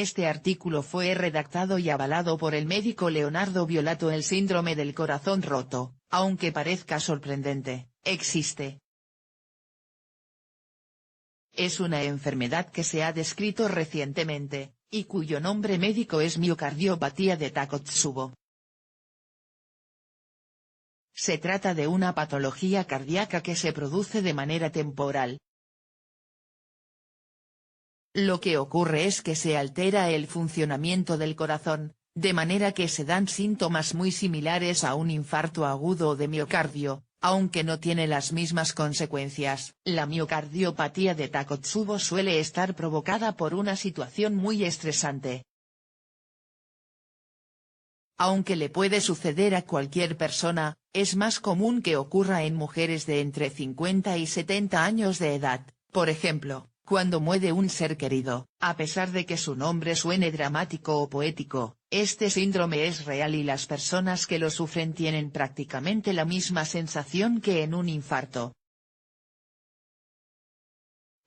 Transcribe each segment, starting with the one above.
Este artículo fue redactado y avalado por el médico Leonardo Violato. El síndrome del corazón roto, aunque parezca sorprendente, existe. Es una enfermedad que se ha descrito recientemente, y cuyo nombre médico es miocardiopatía de Takotsubo. Se trata de una patología cardíaca que se produce de manera temporal. Lo que ocurre es que se altera el funcionamiento del corazón, de manera que se dan síntomas muy similares a un infarto agudo de miocardio, aunque no tiene las mismas consecuencias. La miocardiopatía de Takotsubo suele estar provocada por una situación muy estresante. Aunque le puede suceder a cualquier persona, es más común que ocurra en mujeres de entre 50 y 70 años de edad, por ejemplo, cuando muere un ser querido. A pesar de que su nombre suene dramático o poético, este síndrome es real y las personas que lo sufren tienen prácticamente la misma sensación que en un infarto.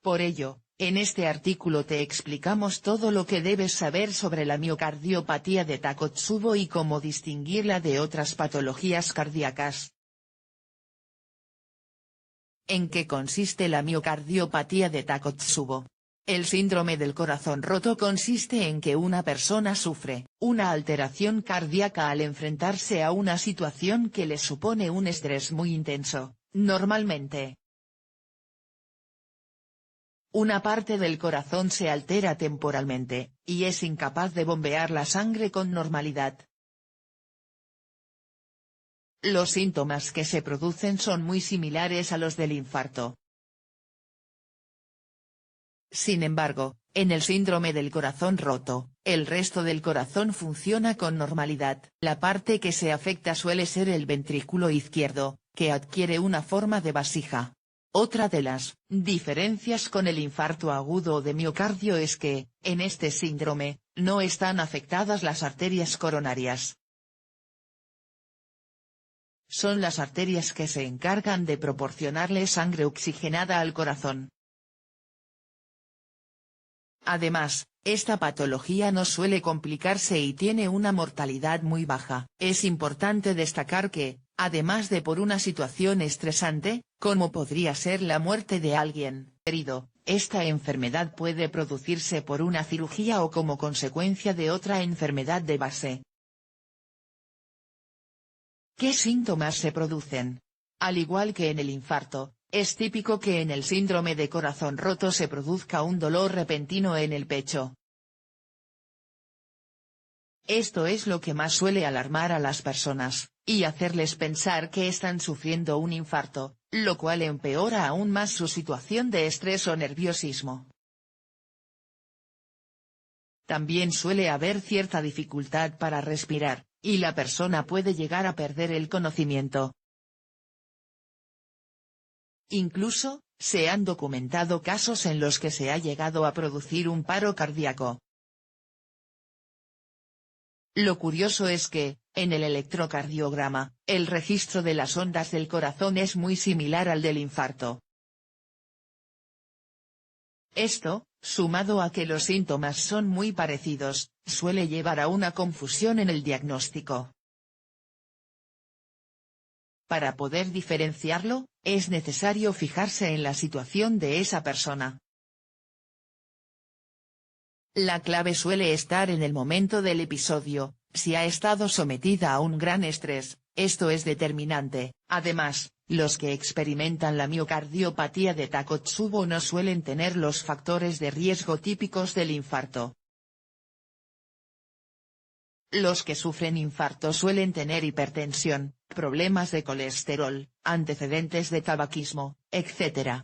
Por ello, en este artículo te explicamos todo lo que debes saber sobre la miocardiopatía de Takotsubo y cómo distinguirla de otras patologías cardíacas. ¿En qué consiste la miocardiopatía de Takotsubo? El síndrome del corazón roto consiste en que una persona sufre una alteración cardíaca al enfrentarse a una situación que le supone un estrés muy intenso, normalmente. Una parte del corazón se altera temporalmente, y es incapaz de bombear la sangre con normalidad. Los síntomas que se producen son muy similares a los del infarto. Sin embargo, en el síndrome del corazón roto, el resto del corazón funciona con normalidad. La parte que se afecta suele ser el ventrículo izquierdo, que adquiere una forma de vasija. Otra de las diferencias con el infarto agudo de miocardio es que, en este síndrome, no están afectadas las arterias coronarias. Son las arterias que se encargan de proporcionarle sangre oxigenada al corazón. Además, esta patología no suele complicarse y tiene una mortalidad muy baja. Es importante destacar que, además de por una situación estresante, como podría ser la muerte de alguien querido, esta enfermedad puede producirse por una cirugía o como consecuencia de otra enfermedad de base. ¿Qué síntomas se producen? Al igual que en el infarto, es típico que en el síndrome de corazón roto se produzca un dolor repentino en el pecho. Esto es lo que más suele alarmar a las personas, y hacerles pensar que están sufriendo un infarto, lo cual empeora aún más su situación de estrés o nerviosismo. También suele haber cierta dificultad para respirar, y la persona puede llegar a perder el conocimiento. Incluso, se han documentado casos en los que se ha llegado a producir un paro cardíaco. Lo curioso es que, en el electrocardiograma, el registro de las ondas del corazón es muy similar al del infarto. Esto, sumado a que los síntomas son muy parecidos, suele llevar a una confusión en el diagnóstico. Para poder diferenciarlo, es necesario fijarse en la situación de esa persona. La clave suele estar en el momento del episodio. Si ha estado sometida a un gran estrés, esto es determinante. Además, los que experimentan la miocardiopatía de Takotsubo no suelen tener los factores de riesgo típicos del infarto. Los que sufren infarto suelen tener hipertensión, problemas de colesterol, antecedentes de tabaquismo, etc.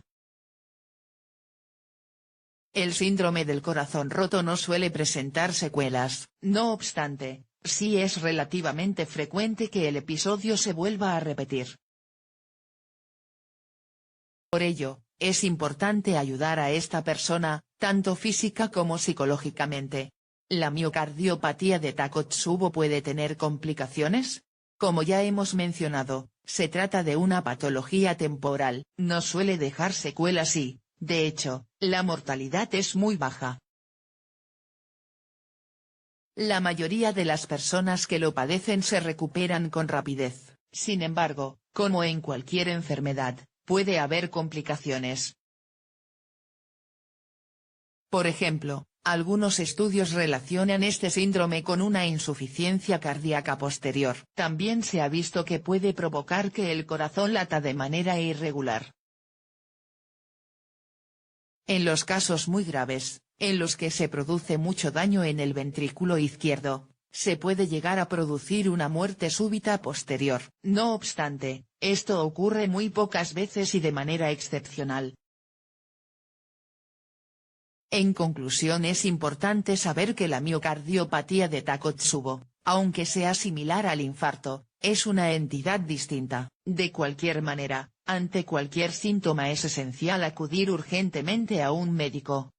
El síndrome del corazón roto no suele presentar secuelas. No obstante, sí es relativamente frecuente que el episodio se vuelva a repetir. Por ello, es importante ayudar a esta persona, tanto física como psicológicamente. ¿La miocardiopatía de Takotsubo puede tener complicaciones? Como ya hemos mencionado, se trata de una patología temporal, no suele dejar secuelas y, de hecho, la mortalidad es muy baja. La mayoría de las personas que lo padecen se recuperan con rapidez. Sin embargo, como en cualquier enfermedad, puede haber complicaciones. Por ejemplo, algunos estudios relacionan este síndrome con una insuficiencia cardíaca posterior. También se ha visto que puede provocar que el corazón lata de manera irregular. En los casos muy graves, en los que se produce mucho daño en el ventrículo izquierdo, se puede llegar a producir una muerte súbita posterior. No obstante, esto ocurre muy pocas veces y de manera excepcional. En conclusión, es importante saber que la miocardiopatía de Takotsubo, aunque sea similar al infarto, es una entidad distinta. De cualquier manera, ante cualquier síntoma es esencial acudir urgentemente a un médico.